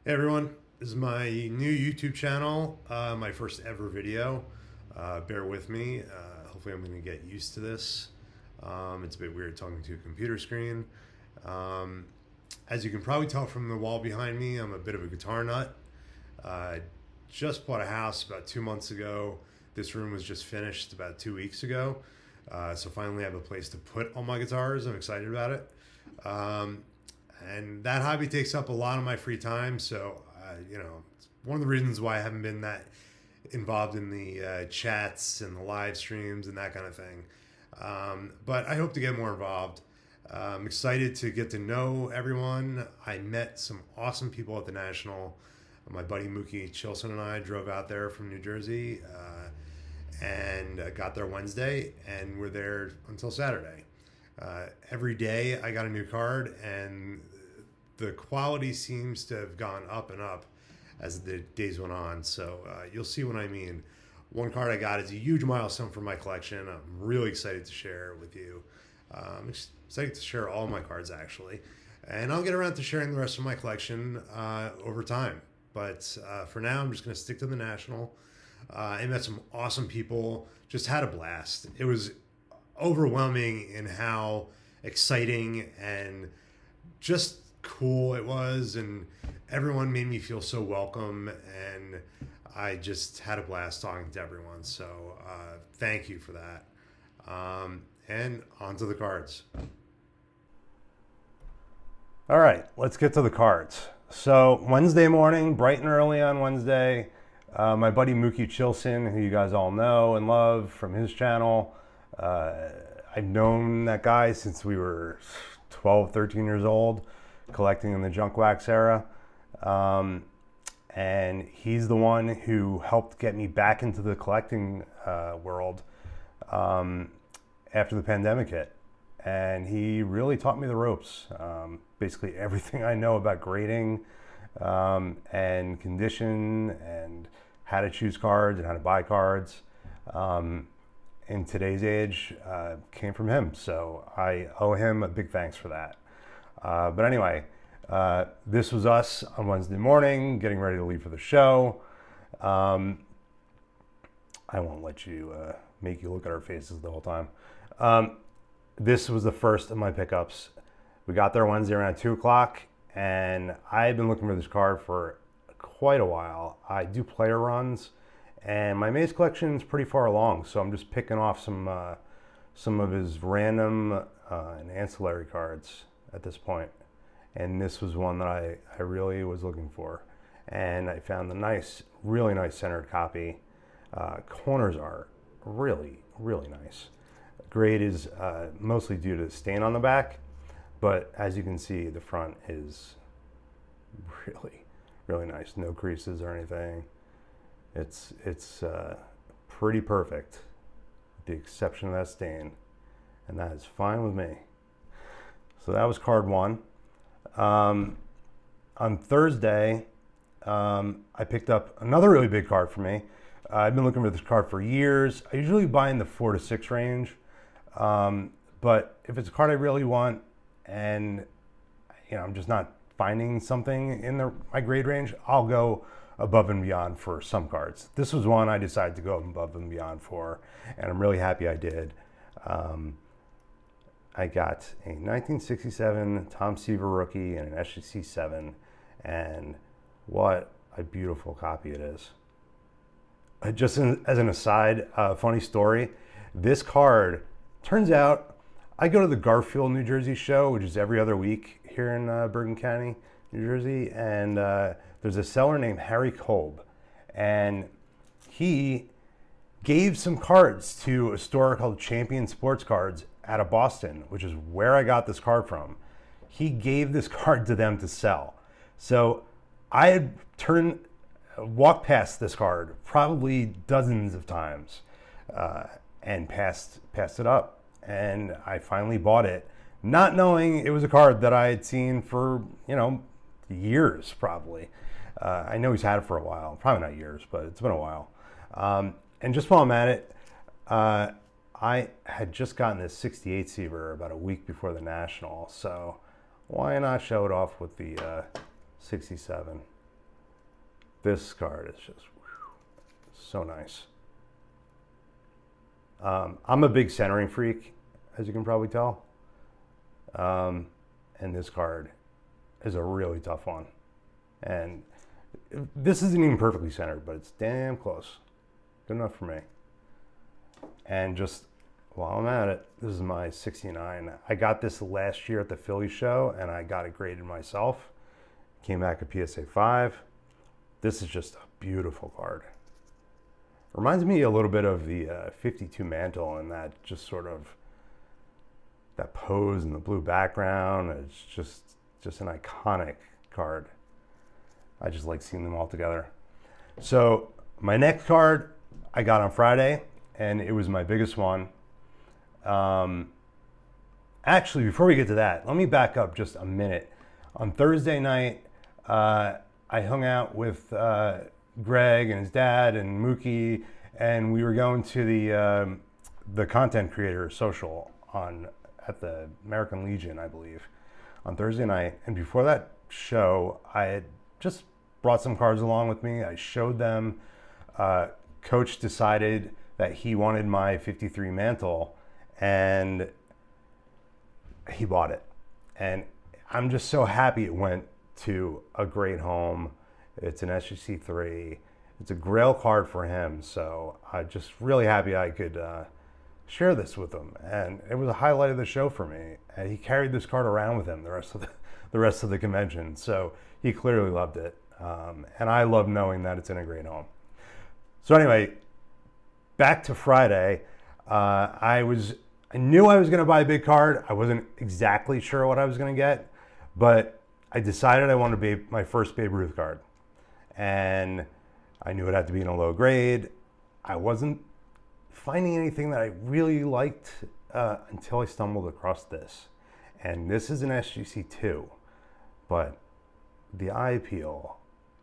Hey everyone, this is my new YouTube channel, my first ever video. Bear with me. Hopefully I'm going to get used to this. It's a bit weird talking to a computer screen. As you can probably tell from the wall behind me, I'm a bit of a guitar nut. Just bought a house about 2 months ago. This room was just finished about 2 weeks ago. So finally I have a place to put all my guitars. I'm excited about it. And that hobby takes up a lot of my free time. So, it's one of the reasons why I haven't been that involved in the chats and the live streams and that kind of thing. But I hope to get more involved. I'm excited to get to know everyone. I met some awesome people at the National. My buddy Mookie Chilson and I drove out there from New Jersey and got there Wednesday, and we're there until Saturday. Every day I got a new card, and the quality seems to have gone up and up as the days went on. So you'll see what I mean. One card I got is a huge milestone for my collection. I'm really excited to share it with you. I'm excited to share all my cards, actually. And I'll get around to sharing the rest of my collection over time. But for now, I'm just going to stick to the National. I met some awesome people. Just had a blast. It was overwhelming in how exciting and just cool it was, and everyone made me feel so welcome, and I just had a blast talking to everyone. So thank you for that. And on to the cards. All right, let's get to the cards. So Wednesday morning, bright and early on Wednesday, my buddy Mookie Chilson, who you guys all know and love from his channel, I've known that guy since we were 12, 13 years old, collecting in the junk wax era. And he's the one who helped get me back into the collecting world after the pandemic hit. And he really taught me the ropes. Basically everything I know about grading and condition and how to choose cards and how to buy cards in today's age came from him. So I owe him a big thanks for that. But anyway, this was us on Wednesday morning, getting ready to leave for the show. I won't let you make you look at our faces the whole time. This was the first of my pickups. We got there Wednesday around 2 o'clock, and I had been looking for this card for quite a while. I do player runs, and my Mays collection is pretty far along, so I'm just picking off some of his random and ancillary cards at this point. And this was one that I really was looking for. And I found the nice, really nice centered copy. Corners are really, really nice. Grade is mostly due to the stain on the back, but as you can see, the front is really, really nice. No creases or anything. It's pretty perfect, with the exception of that stain, and that is fine with me. So that was card one. On Thursday, I picked up another really big card for me. I've been looking for this card for years. I usually buy in the 4 to 6 range, but if it's a card I really want and I'm just not finding something in my grade range, I'll go above and beyond for some cards. This was one I decided to go above and beyond for, and I'm really happy I did. I got a 1967 Tom Seaver rookie and an NSCC 7, and what a beautiful copy it is. Just as an aside, funny story, this card, turns out I go to the Garfield, New Jersey show, which is every other week here in Bergen County, New Jersey, and there's a seller named Harry Kolb, and he gave some cards to a store called Champion Sports Cards out of Boston, which is where I got this card from. He gave this card to them to sell. So I had walked past this card probably dozens of times and passed it up. And I finally bought it, not knowing it was a card that I had seen for, years probably. I know he's had it for a while, probably not years, but it's been a while. And just while I'm at it, I had just gotten this 68 Seaver about a week before the National, so why not show it off with the 67? This card is just so nice. I'm a big centering freak, as you can probably tell. And this card is a really tough one. And this isn't even perfectly centered, but it's damn close. Good enough for me. And just while I'm at it, this is my 69. I got this last year at the Philly show, and I got it graded myself. Came back a PSA 5. This is just a beautiful card. Reminds me a little bit of the 52 Mantle, and that just sort of, that pose in the blue background. It's just an iconic card. I just like seeing them all together. So my next card I got on Friday, and it was my biggest one. Actually, before we get to that, let me back up just a minute. On Thursday night, I hung out with Greg and his dad and Mookie, and we were going to the content creator social at the American Legion, I believe, on Thursday night. And before that show, I had just brought some cards along with me. I showed them. Coach decided that he wanted my 53 Mantle, and he bought it. And I'm just so happy it went to a great home. It's an SGC 3. It's a grail card for him. So I'm just really happy I could share this with him. And it was a highlight of the show for me. And he carried this card around with him the rest of the convention. So he clearly loved it. And I love knowing that it's in a great home. So anyway, back to Friday. I knew I was going to buy a big card. I wasn't exactly sure what I was going to get, but I decided I wanted my first Babe Ruth card. And I knew it had to be in a low grade. I wasn't finding anything that I really liked until I stumbled across this. And this is an SGC 2, but the eye appeal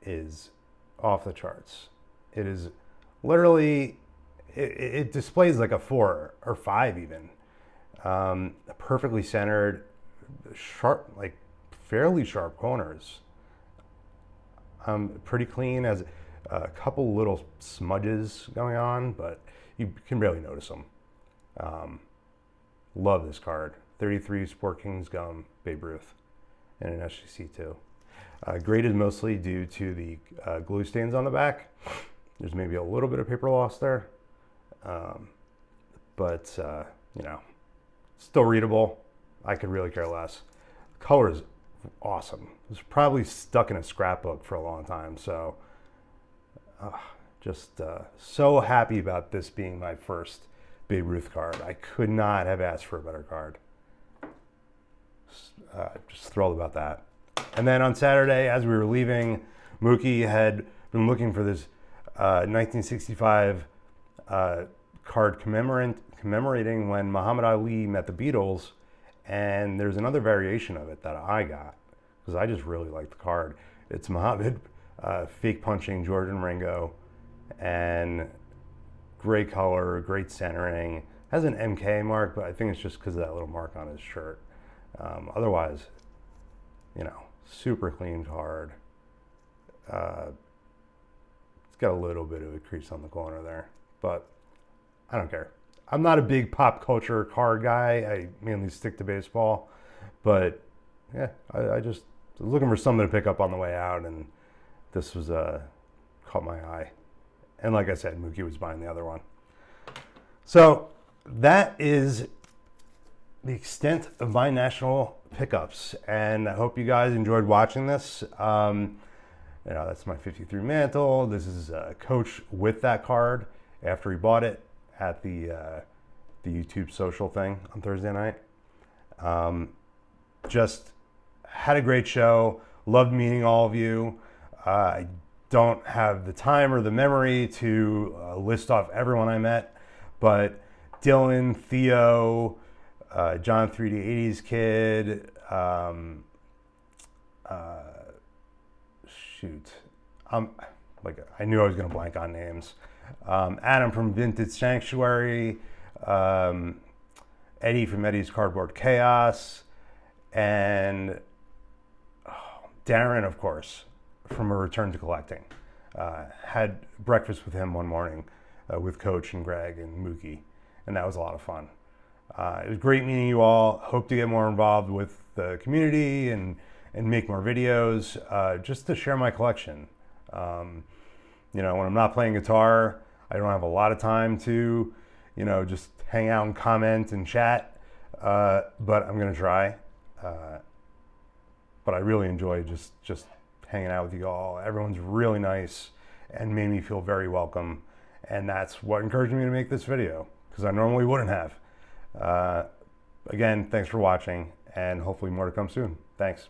is off the charts. It is literally, it displays like a 4 or 5 even. Perfectly centered, sharp, like fairly sharp corners. Pretty clean, has a couple little smudges going on, but you can barely notice them. Love this card. 33 Sport Kings Gum Babe Ruth and an SGC 2. Graded mostly due to the glue stains on the back. There's maybe a little bit of paper loss there, but you know, still readable. I could really care less. Color is awesome. It was probably stuck in a scrapbook for a long time, so just so happy about this being my first Babe Ruth card. I could not have asked for a better card. Just thrilled about that. And then on Saturday, as we were leaving, Mookie had been looking for this 1965 card commemorating when Muhammad Ali met the Beatles, and there's another variation of it that I got because I just really like the card. It's Muhammad fake punching George and Ringo, and great color, great centering. Has an MK mark, but I think it's just because of that little mark on his shirt. Otherwise, you know, super clean card. It's got a little bit of a crease on the corner there, but I don't care. I'm not a big pop culture card guy. I mainly stick to baseball, but yeah, I just was looking for something to pick up on the way out, and this was caught my eye. And like I said, Mookie was buying the other one. So that is the extent of my national pickups, and I hope you guys enjoyed watching this. You know, that's my 53 Mantle. This is Coach with that card after he bought it at the YouTube social thing on Thursday night. Just had a great show. Loved meeting all of you. I don't have the time or the memory to list off everyone I met, but Dylan, Theo, John 3D80s Kid, I knew I was going to blank on names. Adam from Vintage Sanctuary, Eddie from Eddie's Cardboard Chaos, and Darren, of course, from A Return to Collecting. Had breakfast with him one morning with Coach and Greg and Mookie, and that was a lot of fun. It was great meeting you all. Hope to get more involved with the community and make more videos just to share my collection. You know, when I'm not playing guitar, I don't have a lot of time to, you know, just hang out and comment and chat, but I'm gonna try. But I really enjoy just hanging out with you all. Everyone's really nice and made me feel very welcome. And that's what encouraged me to make this video, because I normally wouldn't have. Again, thanks for watching, and hopefully more to come soon. Thanks.